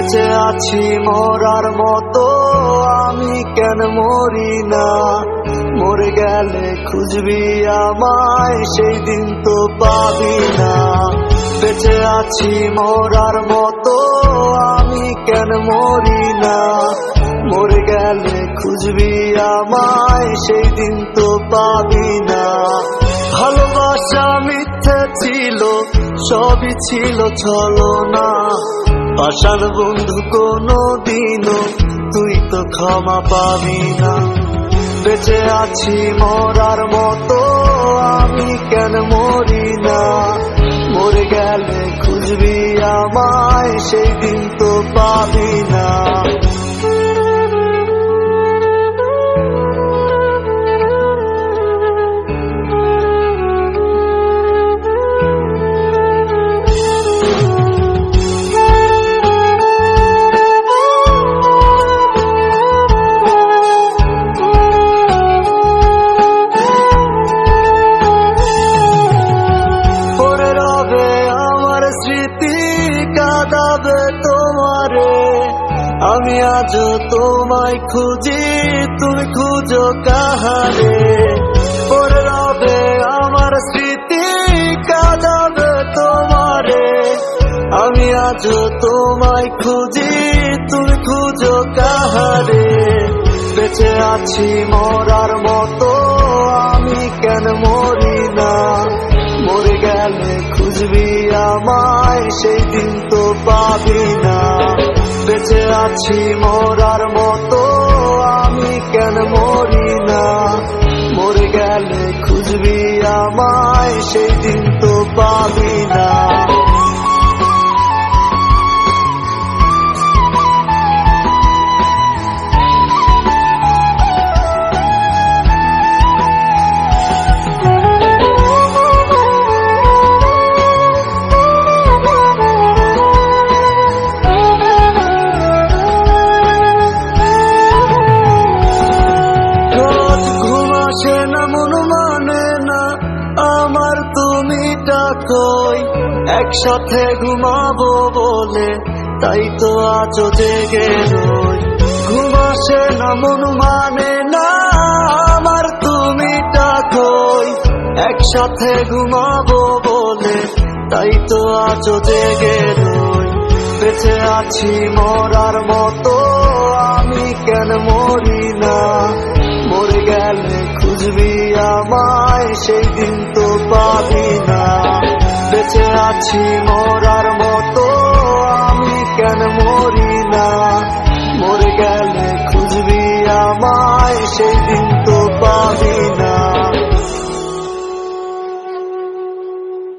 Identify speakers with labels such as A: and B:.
A: বেঁচে আছি মরার মতো, আমি কেন মরি না? মরে গেলে খুঁজবি আমায়, সেই দিন তো পাবি না। বেঁচে আছি মরার মতো, আমি কেন মরি না? মরে গেলে খুঁজবি আমায়, সেই দিন তো পাবি না। ভালোবাসা মিথ্যে ছিল, সবই ছিল ছলনা। পাষাণ বন্ধু কোনো দিনও তুই তো ক্ষমা পাবি না। বেঁচে আছি মরার মতো, আমি কেন মরি না? মরে গেলে খুঁজবি আমায়, সেই দিন তো পাবি না। স্মৃতি কাঁদাবে তোমারে, আমি আজও তোমায় খুঁজি, তুমি খুঁজো কাহারে? পরে রবে আমার স্মৃতি কাঁদাবে তোমারে, আমি আজও তোমায় খুঁজি, তুমি খুঁজো কাহারে? বেঁচে আছি মরার মতো, আমি কেন মরি না? মরে গেলে খুঁজবি আমায়, সেই দিন তো পাবি না। বেঁচে আছি মরার মতো, আমি কেন মরি না? মরে গেলে খুঁজবি আমায়, সেই দিন তো পাবি না। আমার তুমি ডাকই একসাথে ঘুমাবো বলে, তাই তো আজও জেগে রই। ঘুম আসে না মন মানে না, আমার তুমি ডাকই একসাথে ঘুমাবো বলে, তাই তো আজও জেগে রই। বেঁচে আছি মরার মতো, আমি কেন মরি না? মরে গেলে খুঁজবি আমায়, সেই দিন